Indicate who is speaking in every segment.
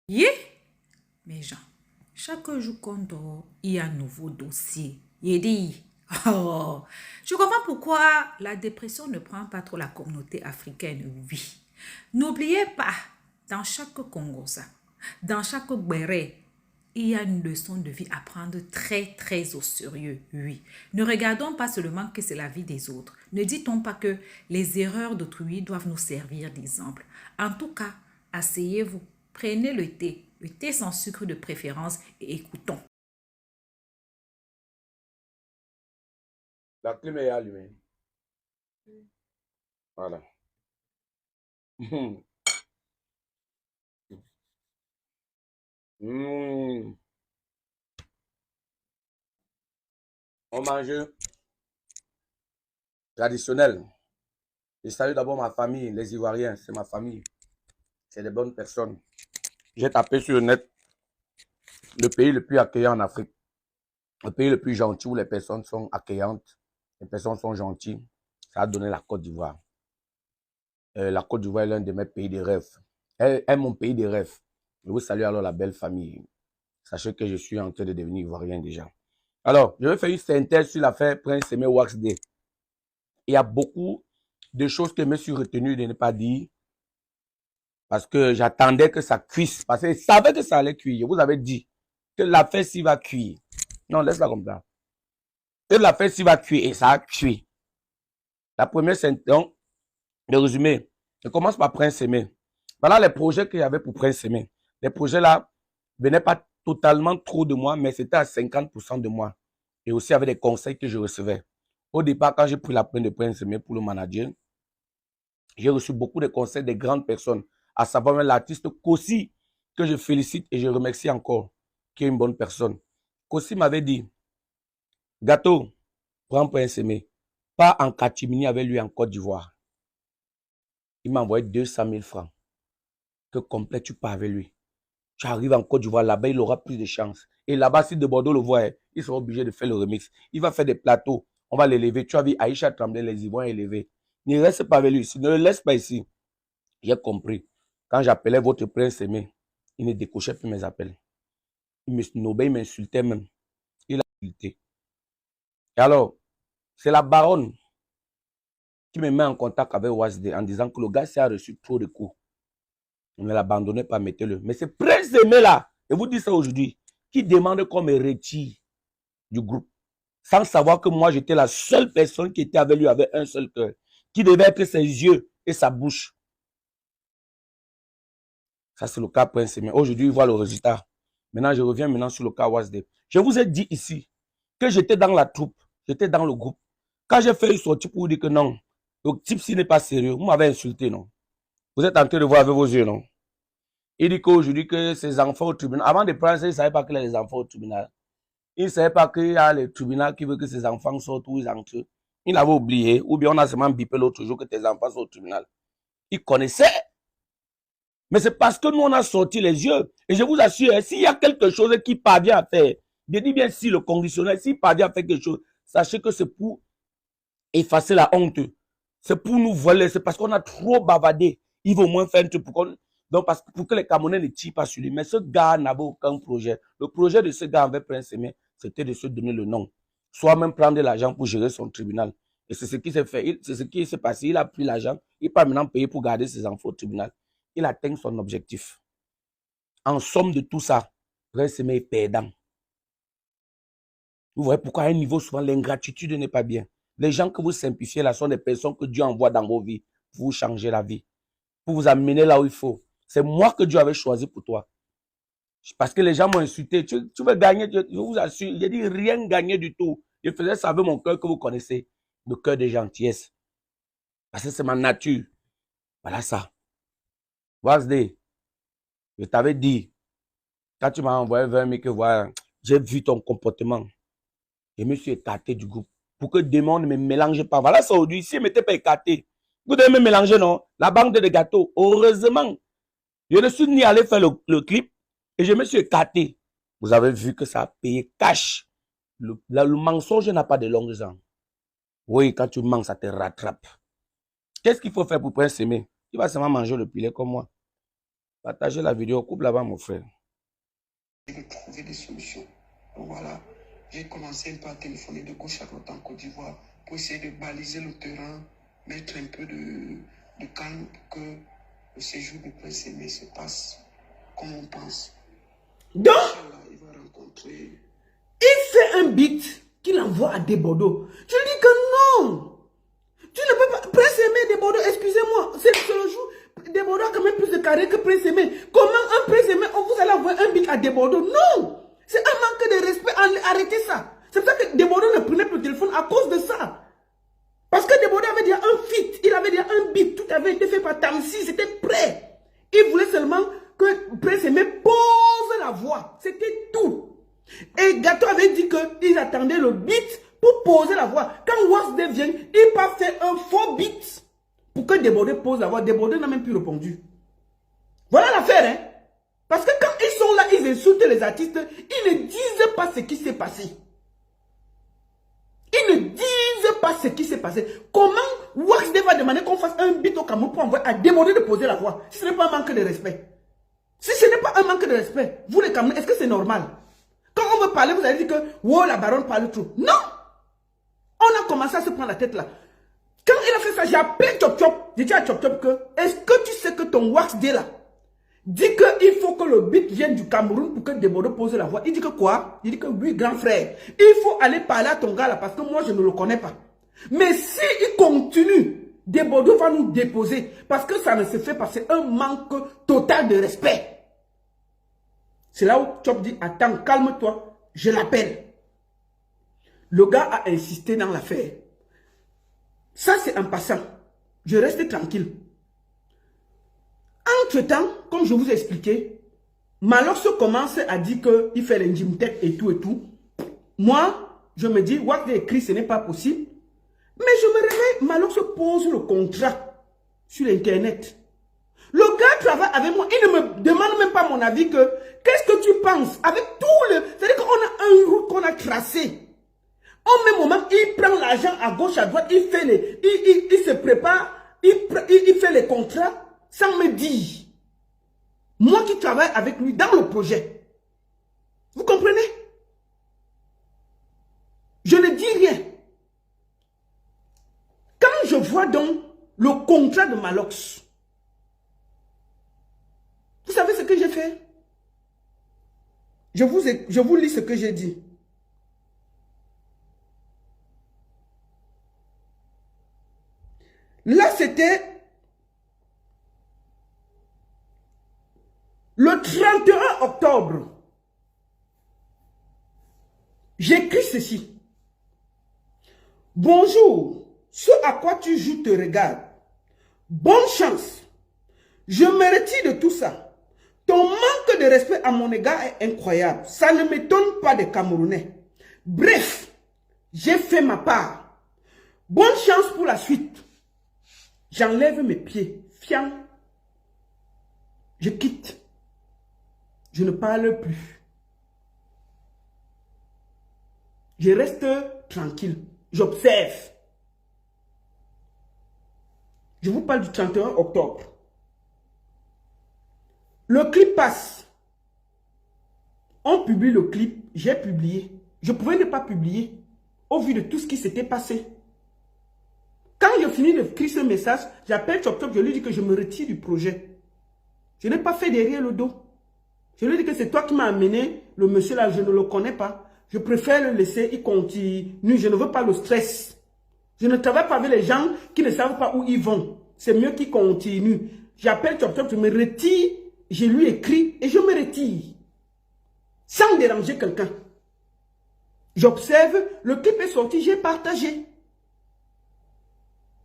Speaker 1: Yeah, mes gens, chaque jour qu'on dort, il y a un nouveau dossier. Il dit, oh, je comprends pourquoi la dépression ne prend pas trop la communauté africaine, oui. N'oubliez pas, dans chaque Congosa, dans chaque Béré, il y a une leçon de vie à prendre très, très au sérieux, oui. Ne regardons pas seulement que c'est la vie des autres. Ne dit-on pas que les erreurs d'autrui doivent nous servir d'exemple. En tout cas, asseyez-vous, prenez le thé sans sucre de préférence et écoutons.
Speaker 2: La clim est allumée. Voilà. Mm. On mange traditionnel. Je salue d'abord ma famille, les Ivoiriens, c'est ma famille. C'est des bonnes personnes. J'ai tapé sur le net le pays le plus accueillant en Afrique. Le pays le plus gentil où les personnes sont accueillantes, les personnes sont gentilles. Ça a donné la Côte d'Ivoire. La Côte d'Ivoire est l'un de mes pays de rêve. Elle est mon pays de rêve. Je vous salue alors la belle famille. Sachez que je suis en train de devenir Ivoirien déjà. Alors, je vais faire une synthèse sur l'affaire Prince Aimé Wax Day. Il y a beaucoup de choses que je me suis retenu de ne pas dire parce que j'attendais que ça cuise. Parce que je savais que ça allait cuire. Je vous avais dit que l'affaire s'y va cuire. Non, laisse-la comme ça. Que l'affaire s'y va cuire et ça a cuit. La première synthèse, le résumé, je commence par Prince Aimé. Voilà les projets qu'il y avait pour Prince Aimé. Les projets là venaient pas totalement trop de moi, mais c'était à 50% de moi. Et aussi avec des conseils que je recevais. Au départ, quand j'ai pris la peine de Prince Aimé pour le manager, j'ai reçu beaucoup de conseils des grandes personnes, à savoir l'artiste Kossi, que je félicite et je remercie encore, qui est une bonne personne. Kossi m'avait dit, Gâteau, prends Prince Aimé, pas en catimini avec lui en Côte d'Ivoire. Il m'a envoyé 200 000 francs. Que complet, tu pars avec lui. Tu arrives en Côte d'Ivoire, là-bas, il aura plus de chance. Et là-bas, si de Bordeaux le voit, il sera obligé de faire le remix. Il va faire des plateaux. On va l'élever. Tu as vu Aïcha Tremblay, les Ivoiriens élevés. Ne reste pas avec lui. Ne le laisse pas ici. J'ai compris. Quand j'appelais votre prince aimé, il ne décochait plus mes appels. Il me snobait, il m'insultait même. Il a insulté. Et alors, c'est la baronne qui me met en contact avec Wasde en disant que le gars s'est reçu trop de coups. On ne l'abandonnait pas, mettez-le. Mais c'est Prince Aimé là, et vous dites ça aujourd'hui, qui demande qu'on me retire du groupe. Sans savoir que moi, j'étais la seule personne qui était avec lui avec un seul cœur. Qui devait être ses yeux et sa bouche. Ça, c'est le cas Prince Aimé. Aujourd'hui, il voit le résultat. Maintenant, je reviens maintenant sur le cas Wasde. Je vous ai dit ici que j'étais dans la troupe, j'étais dans le groupe. Quand j'ai fait une sortie pour vous dire que non, le type ci n'est pas sérieux, vous m'avez insulté, non? Vous êtes en train de voir avec vos yeux, non? Il dit qu'aujourd'hui, que ses enfants au tribunal, avant de prendre ça, il ne savait pas qu'il y a les enfants au tribunal. Il ne savait pas qu'il y a le tribunal qui veut que ses enfants sortent ou ils entrent. Il avait oublié, ou bien on a seulement bipé l'autre jour que tes enfants sont au tribunal. Il connaissait. Mais c'est parce que nous, on a sorti les yeux. Et je vous assure, s'il y a quelque chose qui parvient à faire, je dis bien si le conditionnel, s'il parvient à faire quelque chose, sachez que c'est pour effacer la honte. C'est pour nous voler. C'est parce qu'on a trop bavardé. Il va au moins faire un truc donc, pour que les Camerounais ne tirent pas sur lui. Mais ce gars n'avait aucun projet. Le projet de ce gars avec Prince Aimé, c'était de se donner le nom. Soit même prendre de l'argent pour gérer son tribunal. Et c'est ce qui s'est fait. C'est ce qui s'est passé. Il a pris l'argent. Il part maintenant payer pour garder ses enfants au tribunal. Il atteint son objectif. En somme de tout ça, Prince Aimé est perdant. Vous voyez pourquoi à un niveau, souvent, l'ingratitude n'est pas bien. Les gens que vous simplifiez là sont des personnes que Dieu envoie dans vos vies pour vous changer la vie, pour vous amener là où il faut. C'est moi que Dieu avait choisi pour toi. Parce que les gens m'ont insulté. Tu veux gagner, je vous assure, j'ai dit rien gagner du tout. Je faisais ça avec mon cœur que vous connaissez, le cœur de gentillesse. Parce que c'est ma nature. Voilà ça. Wasde, je t'avais dit, quand tu m'as envoyé vers moi que voilà, j'ai vu ton comportement. Je me suis écarté du groupe pour que demain ne me mélange pas. Voilà ça aujourd'hui. Si je ne m'étais pas écarté, vous devez me mélanger, non? La banque de gâteaux. Heureusement, je ne suis ni allé faire le clip et je me suis écarté. Vous avez vu que ça a payé cash. Le mensonge n'a pas de longues jambes. Oui, quand tu mens, ça te rattrape. Qu'est-ce qu'il faut faire pour Prince Aimé? Il va seulement manger le pilet comme moi. Partagez la vidéo, coupe là-bas, mon frère.
Speaker 3: De trouver des solutions. Donc voilà, j'ai commencé un peu à téléphoner de gauche à droite en Côte d'Ivoire pour essayer de baliser le terrain, mettre un peu de calme pour que le séjour de Prince Aimé se passe comme on pense.
Speaker 4: Donc,
Speaker 3: Inch'Allah, il va rencontrer...
Speaker 4: il fait un beat qu'il envoie à Desbordeaux. Je lui dis que non. Tu ne peux pas... Prince Aimé, Desbordeaux, excusez-moi. C'est le jour... Desbordeaux a quand même plus de carré que Prince Aimé. Comment un Prince Aimé, vous allez envoyer un beat à Desbordeaux? Non. C'est un manque de respect. Arrêtez ça. C'est pour ça que Desbordeaux ne prenait plus le téléphone à cause de ça. Parce que Desbordeaux avait déjà un feat. Il avait déjà un beat. Tout avait été fait par Tamsi. C'était prêt. Il voulait seulement que Prince Aimé pose la voix. C'était tout. Et Gato avait dit qu'ils attendaient le beat pour poser la voix. Quand Wasde vient, il n'a pas fait un faux beat pour que Desbordeaux pose la voix. Desbordeaux n'a même plus répondu. Voilà l'affaire, hein. Parce que quand ils sont là, ils insultent les artistes, ils ne disent pas ce qui s'est passé. Ils ne disent pas ce qui s'est passé. Comment Wasde va demander qu'on fasse un beat au Cameroun pour envoyer à Desbordeaux de poser la voix? Si ce n'est pas un manque de respect. Si ce n'est pas un manque de respect, vous les Camerounais, est-ce que c'est normal? Quand on veut parler, vous allez dire que wow, la baronne parle trop. Non! On a commencé à se prendre la tête là. Quand il a fait ça, j'ai appelé Chop Chop. J'ai dit à Chop Chop que est-ce que tu sais que ton Wax Day là dit qu'il faut que le beat vienne du Cameroun pour que Desbordeaux pose la voix. Il dit que quoi? Il dit que oui, grand frère. Il faut aller parler à ton gars là parce que moi je ne le connais pas. Mais si il continue, Desbordeaux va nous déposer parce que ça ne se fait pas. C'est un manque total de respect. C'est là où Chop dit, attends, calme-toi, je l'appelle. Le gars a insisté dans l'affaire. Ça, c'est en passant. Je reste tranquille. Entre-temps, comme je vous ai expliqué, Malox commence à dire qu'il fait l'ingimtech et tout et tout. Moi, je me dis, what j'ai écrit, ce n'est pas possible. Mais je me réveille, Malox pose le contrat sur Internet. Le gars travaille avec moi, il ne me demande même pas mon avis que, qu'est-ce que tu penses? Avec tout le... C'est-à-dire qu'on a un route qu'on a tracé. Au même moment, il prend l'argent à gauche, à droite, il fait les... Il se prépare, il fait les contrats sans me dire. Moi qui travaille avec lui dans le projet. Vous comprenez? Je ne dis rien. Quand je vois donc le contrat de Malox, vous savez ce que j'ai fait? Je vous lis ce que j'ai dit. Là, c'était le 31 octobre. J'écris ceci. Bonjour, ce à quoi tu joues te regarde. Bonne chance. Je me retire de tout ça. Ton manque de respect à mon égard est incroyable. Ça ne m'étonne pas des Camerounais. Bref, j'ai fait ma part. Bonne chance pour la suite. J'enlève mes pieds. Fiant. Je quitte. Je ne parle plus. Je reste tranquille. J'observe. Je vous parle du 31 octobre. Le clip passe. On publie le clip. J'ai publié. Je pouvais ne pas publier au vu de tout ce qui s'était passé. Quand je finis d'écrire ce message, j'appelle Chop Chop, je lui dis que je me retire du projet. Je n'ai pas fait derrière le dos. Je lui dis que c'est toi qui m'as amené, le monsieur là, je ne le connais pas. Je préfère le laisser, il continue. Je ne veux pas le stress. Je ne travaille pas avec les gens qui ne savent pas où ils vont. C'est mieux qu'ils continuent. J'appelle Chop Chop, je me retire, je lui écris et je me retire. Sans déranger quelqu'un. J'observe, le clip est sorti, j'ai partagé.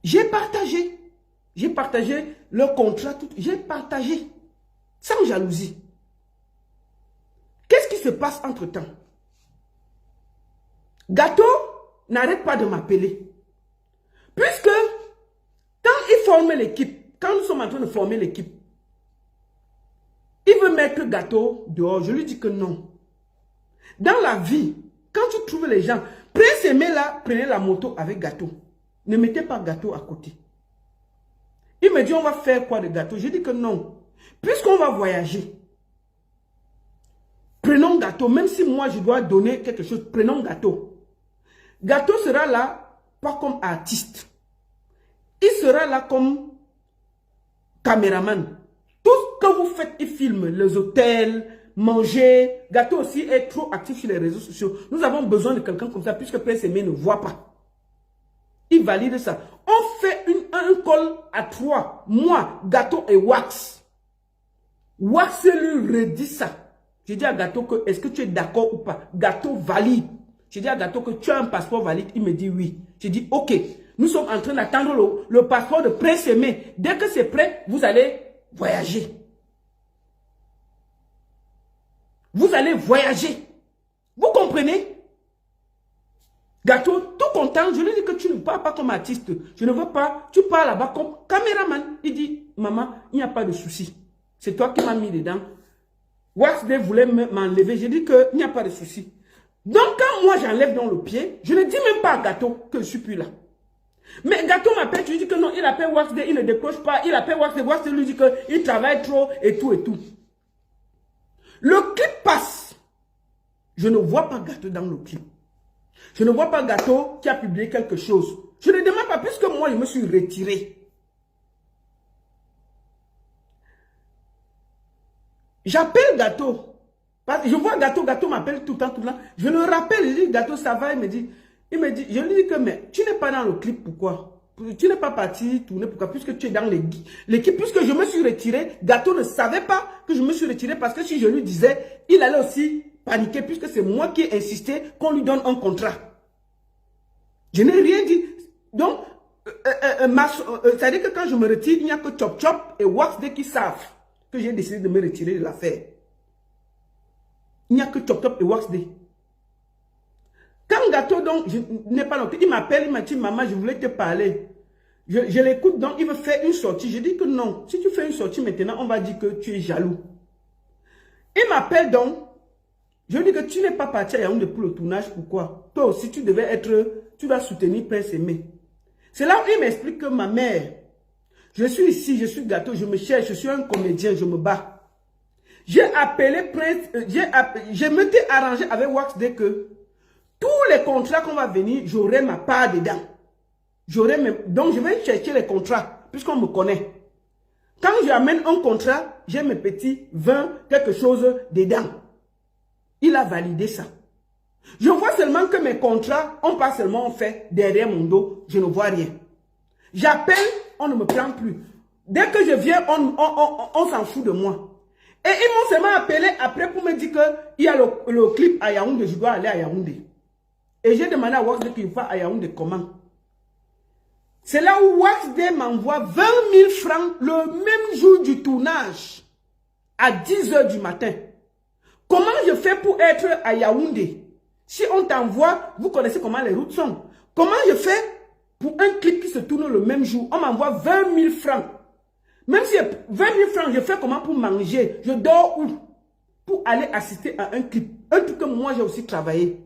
Speaker 4: J'ai partagé. J'ai partagé le contrat, tout. J'ai partagé. Sans jalousie. Qu'est-ce qui se passe entre-temps? Gato n'arrête pas de m'appeler. Puisque, quand il forme l'équipe, quand nous sommes en train de former l'équipe, il veut mettre Gato dehors. Je lui dis que non. Dans la vie, quand tu trouves les gens, Prince Aimé là, prenez la moto avec Gato. Ne mettez pas Gato à côté. Il me dit, on va faire quoi de Gato? Je dis que non. puisqu'on va voyager, prenons Gâteau, même si moi je dois donner quelque chose, prenons Gâteau. Gâteau sera là, pas comme artiste. Il sera là comme caméraman. Tout ce que vous faites, il filme les hôtels, manger. Gâteau aussi est trop actif sur les réseaux sociaux. Nous avons besoin de quelqu'un comme ça, puisque Prince Aimé ne voit pas. Il valide ça. On fait un call à 3. Moi, Gâteau et Wax. Wax lui redit ça. J'ai dit à Gâteau que, est-ce que tu es d'accord ou pas? Gâteau valide. J'ai dit à Gâteau que tu as un passeport valide. Il me dit oui. J'ai dit ok. Nous sommes en train d'attendre le passeport de Prince Aimé. Dès que c'est prêt, vous allez voyager. Vous allez voyager. Vous comprenez? Gâteau, tout content, je lui dis que tu ne parles pas comme artiste. Je ne veux pas, tu parles là-bas comme caméraman. Il dit, maman, il n'y a pas de souci. C'est toi qui m'as mis dedans. Waxday voulait m'enlever. J'ai dit qu'il n'y a pas de souci. Donc, quand moi j'enlève dans le pied, je ne dis même pas à Gâteau que je ne suis plus là. Mais Gâteau m'appelle, tu lui dis que non, il appelle Waxday, il ne décroche pas. Il appelle Waxday, Waxday lui dit qu'il travaille trop et tout et tout. Le clip passe. Je ne vois pas Gâteau dans le clip. Je ne vois pas Gâteau qui a publié quelque chose. Je ne demande pas, puisque moi je me suis retiré. J'appelle Gâteau. Je vois Gâteau, Gâteau m'appelle tout le temps. Je le rappelle, il dit, Gâteau, ça va, il me dit, je lui dis que, mais tu n'es pas dans le clip, pourquoi? Tu n'es pas parti tourner, pourquoi? Puisque tu es dans l'équipe, puisque je me suis retiré, Gâteau ne savait pas que je me suis retiré, parce que si je lui disais, il allait aussi paniquer, puisque c'est moi qui ai insisté qu'on lui donne un contrat. Je n'ai rien dit. Donc, c'est-à-dire que quand je me retire, il n'y a que Chop Chop et Waxday qui savent que j'ai décidé de me retirer de l'affaire. Il n'y a que Chop Chop et Waxday. Quand Gâteau, donc, je n'ai pas noté, il m'appelle, il m'a dit, maman, je voulais te parler. Je l'écoute, donc, il me fait une sortie. Je dis que non, si tu fais une sortie maintenant, on va dire que tu es jaloux. Il m'appelle donc, je lui dis que tu n'es pas parti à Yaoundé pour le tournage, pourquoi? Toi aussi, tu devais être, tu dois soutenir Prince Aimé. C'est là où il m'explique que ma mère, je suis ici, je suis Gâteau, je me cherche, je suis un comédien, je me bats. J'ai appelé Prince, je m'étais arrangé avec Waxday que tous les contrats qu'on va venir, j'aurai ma part dedans. Donc je vais chercher les contrats, puisqu'on me connaît. Quand j'amène un contrat, j'ai mes petits 20, quelque chose dedans. Il a validé ça. Je vois seulement que mes contrats, on pas seulement fait derrière mon dos, je ne vois rien. J'appelle, on ne me prend plus. Dès que je viens, on s'en fout de moi. Et ils m'ont seulement appelé après pour me dire qu'il y a le clip à Yaoundé, je dois aller à Yaoundé. Et j'ai demandé à Waxday qu'il va à Yaoundé comment. C'est là où Waxday m'envoie 20 000 francs le même jour du tournage, à 10 h du matin. Comment je fais pour être à Yaoundé? Si on t'envoie, vous connaissez comment les routes sont. Comment je fais pour un clip qui se tourne le même jour? On m'envoie 20 000 francs. Même si 20 000 francs, je fais comment pour manger? Je dors où? Pour aller assister à un clip. Un truc que moi j'ai aussi travaillé.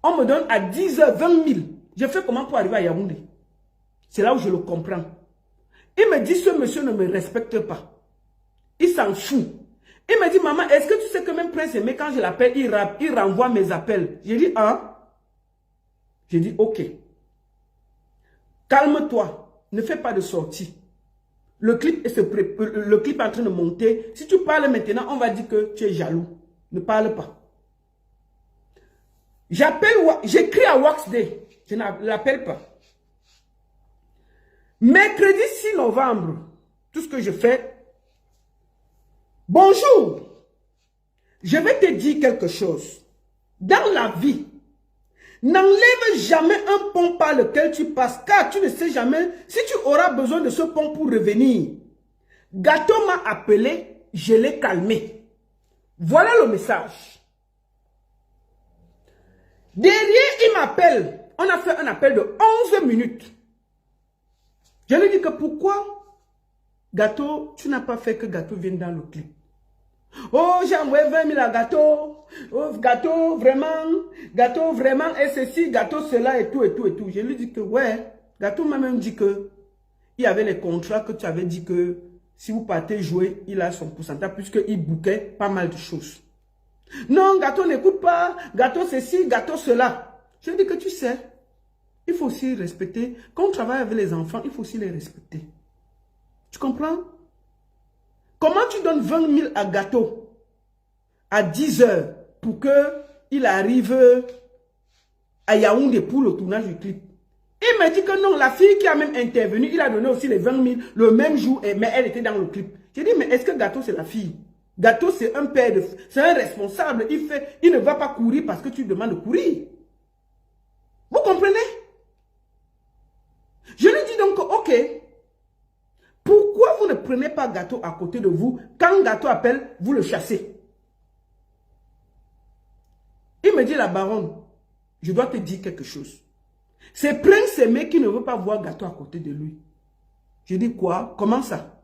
Speaker 4: On me donne à 10 h 20 000. Je fais comment pour arriver à Yaoundé? C'est là où je le comprends. Il me dit, ce monsieur ne me respecte pas. Il s'en fout. Il me dit, maman, est-ce que tu sais que même Prince Aimé, quand je l'appelle, il renvoie mes appels? J'ai dit, hein? J'ai dit, ok. Calme-toi. Ne fais pas de sortie. Le clip est en train de monter. Si tu parles maintenant, on va dire que tu es jaloux. Ne parle pas. J'écris à Waxday. Je ne l'appelle pas. Mercredi 6 novembre, tout ce que je fais. Bonjour. Je vais te dire quelque chose. Dans la vie, n'enlève jamais un pont par lequel tu passes, car tu ne sais jamais si tu auras besoin de ce pont pour revenir. Gâteau m'a appelé, je l'ai calmé. Voilà le message. Derrière, il m'appelle. On a fait un appel de 11 minutes. Je lui dis que pourquoi, Gâteau, tu n'as pas fait que Gâteau vienne dans le clip. Oh, j'ai envoyé 20 000 à Gâteau. Oh, Gâteau, vraiment, et ceci, Gâteau, cela, et tout, et tout, et tout. Je lui dis que, ouais, Gâteau m'a même dit que il y avait les contrats que tu avais dit que Si vous partez jouer, il a son pourcentage puisqu'il bouquait pas mal de choses. Non, Gâteau n'écoute pas. Gâteau ceci, Gâteau cela. Je dis que tu sais, il faut aussi respecter. Quand on travaille avec les enfants, il faut aussi les respecter. Tu comprends? Comment tu donnes 20 000 à Gâteau à 10 heures pour qu'il arrive à Yaoundé pour le tournage du clip? Il m'a dit que non, la fille qui a même intervenu, il a donné aussi les 20 000 le même jour, mais elle était dans le clip. J'ai dit, mais est-ce que Gâteau c'est la fille? Gâteau c'est un père, c'est un responsable. Il ne va pas courir parce que tu demandes de courir. Vous comprenez? Je lui dis donc, ok, pourquoi vous ne prenez pas Gâteau à côté de vous? Quand Gâteau appelle, vous le chassez. Il me dit, la baronne, je dois te dire quelque chose. C'est Prince Aimé qui ne veut pas voir Gâteau à côté de lui. Je dis quoi? Comment ça?